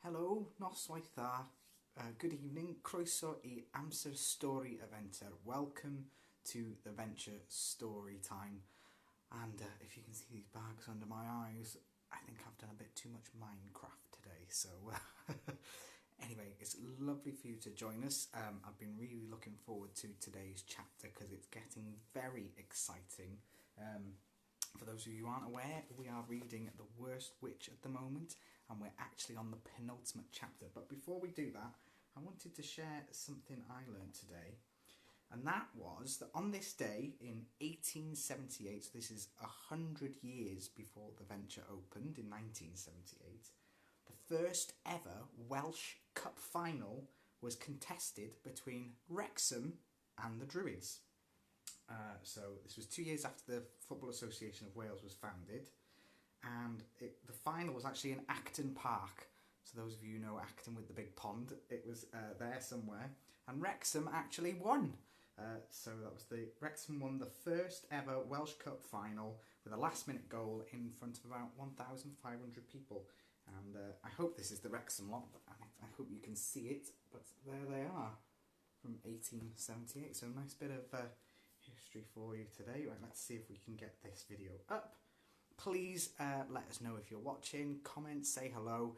Helo, noswaith dda, good evening, croeso I AMSER STORI eventer. Welcome to the venture story time. And if you can see these bags under my eyes, I think I've done a bit too much Minecraft today. So anyway, it's lovely for you to join us. I've been really looking forward to today's chapter because it's getting very exciting. For those of you who aren't aware, we are reading The Worst Witch at the moment, and we're actually on the penultimate chapter. But before we do that, I wanted to share something I learned today, and that was that on this day in 1878, so this is 100 years before the venture opened in 1978, the first ever Welsh Cup final was contested between Wrexham and the Druids. So this was 2 years after the Football Association of Wales was founded, and the final was actually in Acton Park. So those of you who know Acton with the big pond, it was there somewhere, and Wrexham actually won. So that was Wrexham won the first ever Welsh Cup final with a last-minute goal in front of about 1,500 people. And I hope this is the Wrexham lot, I hope you can see it, but there they are from 1878. So a nice bit of history for you today. Right, let's see if we can get this video up. Please let us know if you're watching, comment, say hello.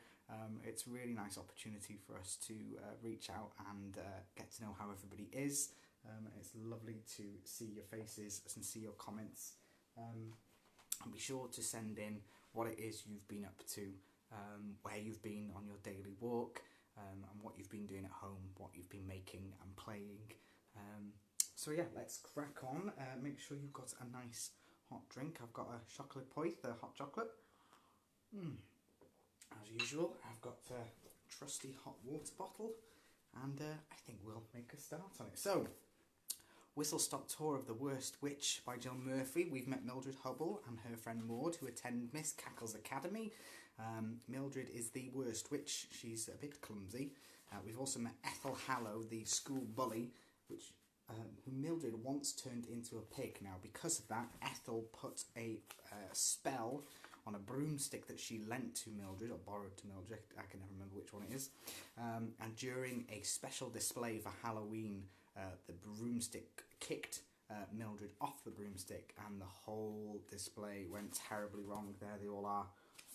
It's a really nice opportunity for us to reach out and get to know how everybody is. It's lovely to see your faces and see your comments. And be sure to send in what it is you've been up to, where you've been on your daily walk, and what you've been doing at home, what you've been making and playing. So yeah, let's crack on. Make sure you've got a nice hot drink. I've got a chocolate poith, a hot chocolate. As usual, I've got a trusty hot water bottle, and I think we'll make a start on it. So, whistle-stop tour of The Worst Witch by Jill Murphy. We've met Mildred Hubble and her friend Maud, who attend Miss Cackle's Academy. Mildred is the worst witch. She's a bit clumsy. We've also met Ethel Hallow, the school bully, who Mildred once turned into a pig. Now, because of that, Ethel put a spell on a broomstick that she lent to Mildred, or borrowed to Mildred, I can never remember which one it is, and during a special display for Halloween, the broomstick kicked Mildred off the broomstick, and the whole display went terribly wrong. There they all are,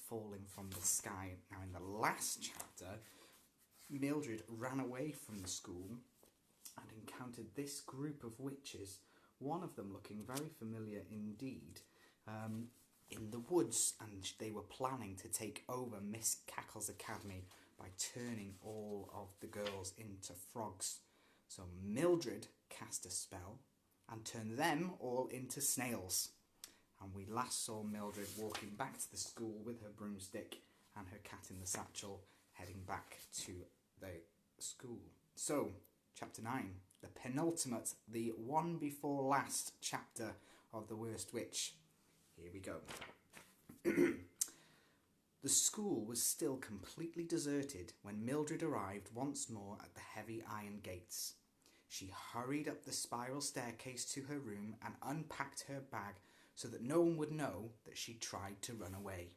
falling from the sky. Now, in the last chapter, Mildred ran away from the school and encountered this group of witches, one of them looking very familiar indeed, in the woods, and they were planning to take over Miss Cackle's Academy by turning all of the girls into frogs. So Mildred cast a spell and turned them all into snails. And we last saw Mildred walking back to the school with her broomstick and her cat in the satchel, heading back to the school. So, Chapter 9, the penultimate, the one before last chapter of The Worst Witch. Here we go. The school was still completely deserted when Mildred arrived once more at the heavy iron gates. She hurried up the spiral staircase to her room and unpacked her bag so that no one would know that she tried to run away.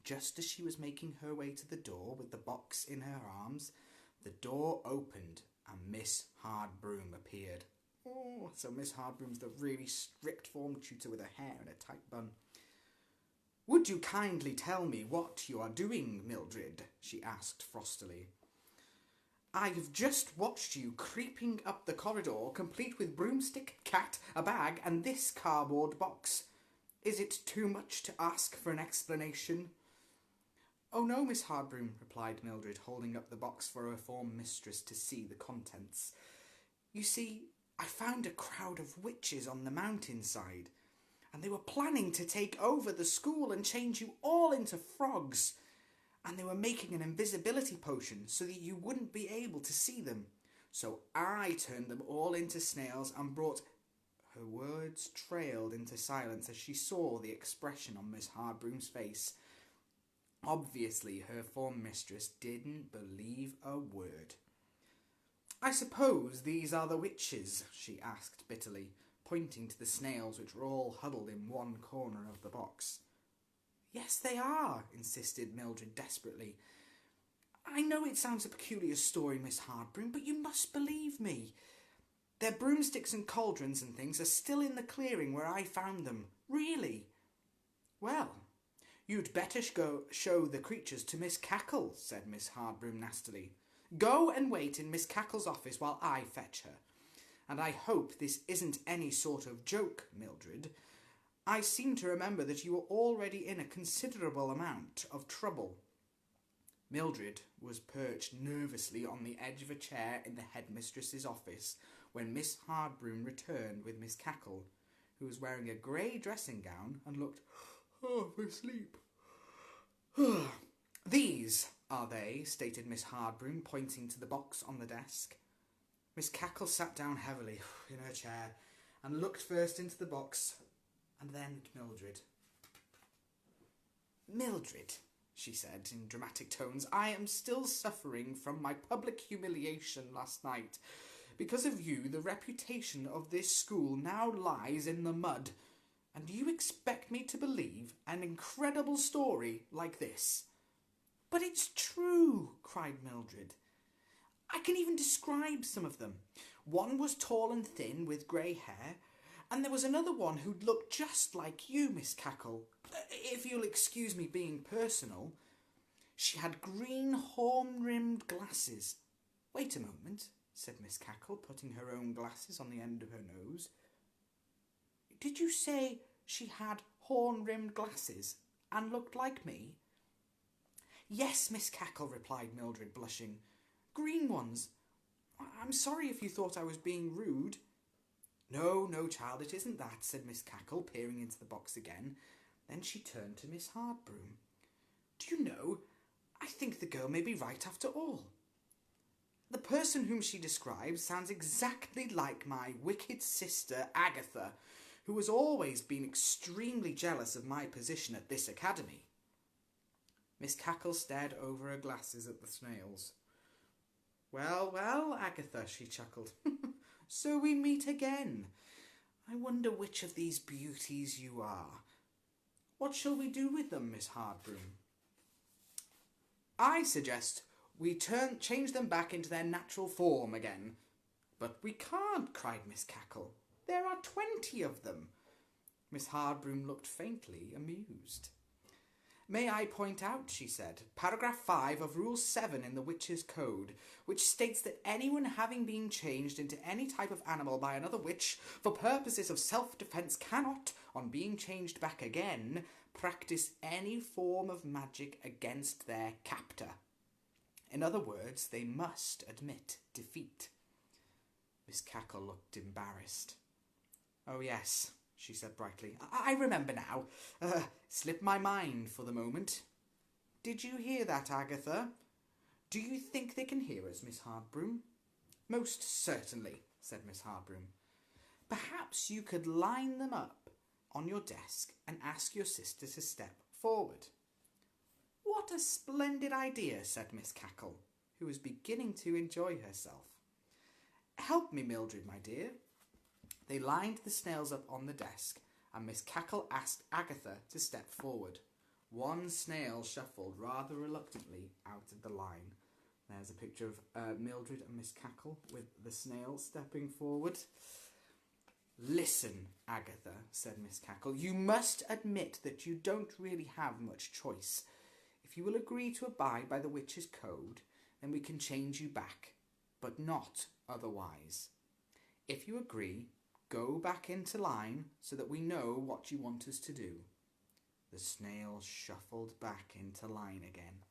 Just as she was making her way to the door with the box in her arms, the door opened and Miss Hardbroom appeared. Oh, so Miss Hardbroom's the really strict form tutor with her hair in a tight bun. "Would you kindly tell me what you are doing, Mildred?" she asked frostily. "I've just watched you creeping up the corridor, complete with broomstick, cat, a bag, and this cardboard box. Is it too much to ask for an explanation?" "Oh no, Miss Hardbroom," replied Mildred, holding up the box for her form mistress to see the contents. "You see, I found a crowd of witches on the mountainside, and they were planning to take over the school and change you all into frogs. And they were making an invisibility potion so that you wouldn't be able to see them. So I turned them all into snails and brought..." Her words trailed into silence as she saw the expression on Miss Hardbroom's face. Obviously, her form mistress didn't believe a word. "I suppose these are the witches?" she asked bitterly, pointing to the snails which were all huddled in one corner of the box. "Yes, they are," insisted Mildred desperately. I know it sounds a peculiar story, Miss Hardbroom, but you must believe me. Their broomsticks and cauldrons and things are still in the clearing where I found them. Really. Well, you'd better go show the creatures to Miss Cackle, said Miss Hardbroom nastily. Go and wait in Miss Cackle's office while I fetch her. And I hope this isn't any sort of joke, Mildred. I seem to remember that you were already in a considerable amount of trouble. Mildred was perched nervously on the edge of a chair in the headmistress's office when Miss Hardbroom returned with Miss Cackle, who was wearing a grey dressing gown and looked half asleep. These are they, stated Miss Hardbroom, pointing to the box on the desk. Miss Cackle sat down heavily in her chair and looked first into the box and then at Mildred. Mildred, she said in dramatic tones, I am still suffering from my public humiliation last night. Because of you, the reputation of this school now lies in the mud. And you expect me to believe an incredible story like this? But it's true, cried Mildred. I can even describe some of them. One was tall and thin with grey hair, and there was another one who looked just like you, Miss Cackle. If you'll excuse me being personal. She had green horn-rimmed glasses. Wait a moment, said Miss Cackle, putting her own glasses on the end of her nose. Did you say she had horn-rimmed glasses and looked like me? Yes, Miss Cackle, replied Mildred, blushing. Green ones. I'm sorry if you thought I was being rude. No, child, it isn't that, said Miss Cackle, peering into the box again. Then she turned to Miss Hardbroom. Do you know, I think the girl may be right after all. The person whom she describes sounds exactly like my wicked sister Agatha, who has always been extremely jealous of my position at this academy. Miss Cackle stared over her glasses at the snails. Well, Agatha, she chuckled. So we meet again. I wonder which of these beauties you are. What shall we do with them, Miss Hardbroom? I suggest we change them back into their natural form again. But we can't, cried Miss Cackle. There are 20 of them. Miss Hardbroom looked faintly amused. May I point out, she said, paragraph 5 of Rule 7 in the Witch's Code, which states that anyone having been changed into any type of animal by another witch for purposes of self-defence cannot, on being changed back again, practice any form of magic against their captor. In other words, they must admit defeat. Miss Cackle looked embarrassed. Oh, yes, she said brightly. I remember now. Slipped my mind for the moment. Did you hear that, Agatha? Do you think they can hear us, Miss Hardbroom? Most certainly, said Miss Hardbroom. Perhaps you could line them up on your desk and ask your sister to step forward. What a splendid idea, said Miss Cackle, who was beginning to enjoy herself. Help me, Mildred, my dear. They lined the snails up on the desk, and Miss Cackle asked Agatha to step forward. One snail shuffled rather reluctantly out of the line. There's a picture of Mildred and Miss Cackle with the snail stepping forward. Listen, Agatha, said Miss Cackle, you must admit that you don't really have much choice. If you will agree to abide by the Witch's Code, then we can change you back, but not otherwise. If you agree, go back into line so that we know what you want us to do. The snail shuffled back into line again.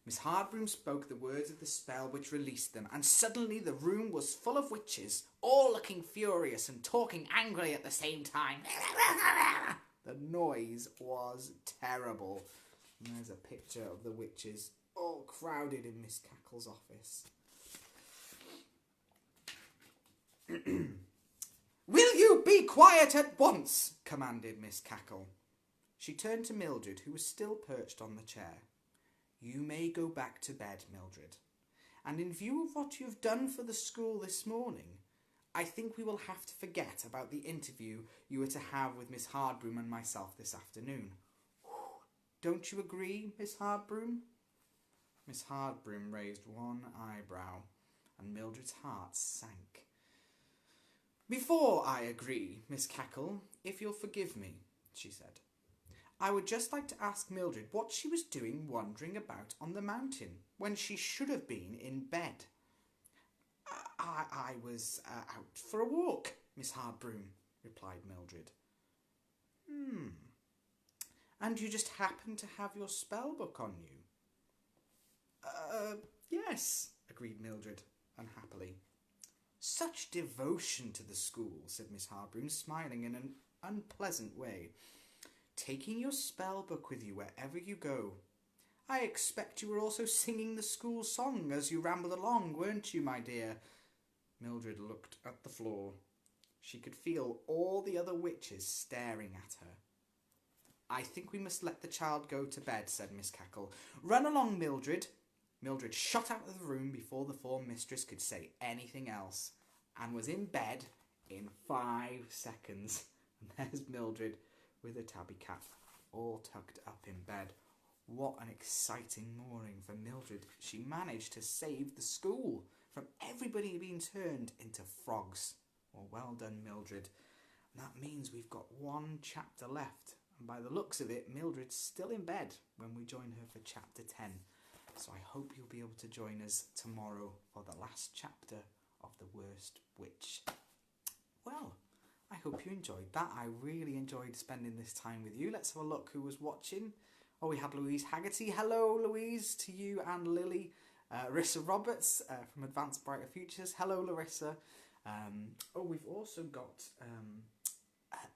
Miss Hardbroom spoke the words of the spell which released them, and suddenly the room was full of witches, all looking furious and talking angrily at the same time. The noise was terrible. And there's a picture of the witches all crowded in Miss Cackle's office. Will you be quiet at once? Commanded Miss Cackle. She turned to Mildred, who was still perched on the chair. You may go back to bed, Mildred. And in view of what you've done for the school this morning, I think we will have to forget about the interview you were to have with Miss Hardbroom and myself this afternoon. Don't you agree, Miss Hardbroom? Miss Hardbroom raised one eyebrow, and Mildred's heart sank. "Before I agree, Miss Cackle, if you'll forgive me," she said, "I would just like to ask Mildred what she was doing wandering about on the mountain when she should have been in bed." I was out for a walk, Miss Hardbroom," replied Mildred. And you just happened to have your spell book on you?" Yes," agreed Mildred, unhappily. "Such devotion to the school," said Miss Hardbroom, smiling in an unpleasant way. "Taking your spell book with you wherever you go. I expect you were also singing the school song as you rambled along, weren't you, my dear?" Mildred looked at the floor. She could feel all the other witches staring at her. "I think we must let the child go to bed," said Miss Cackle. "Run along, Mildred." Mildred shot out of the room before the form mistress could say anything else, and was in bed in 5 seconds. And there's Mildred with a tabby cat, all tucked up in bed. What an exciting morning for Mildred. She managed to save the school from everybody being turned into frogs. Well done, Mildred. And that means we've got 1 chapter left. And by the looks of it, Mildred's still in bed when we join her for chapter 10. So I hope you'll be able to join us tomorrow for the last chapter of The Worst Witch. Well, I hope you enjoyed that. I really enjoyed spending this time with you. Let's have a look who was watching. Oh, we had Louise Haggerty. Hello, Louise, to you and Lily. Larissa Roberts from Advanced Brighter Futures. Hello, Larissa. We've also got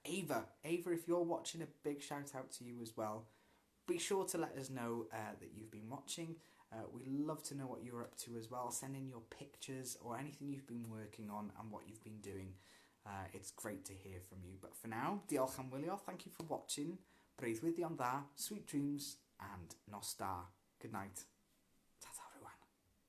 Ava. Ava, if you're watching, a big shout out to you as well. Be sure to let us know that you've been watching. We'd love to know what you're up to as well. Send in your pictures or anything you've been working on and what you've been doing. It's great to hear from you. But for now, diolch am wylio. Thank you for watching. Breuddwyddion dda, sweet dreams, and nos da. Good night.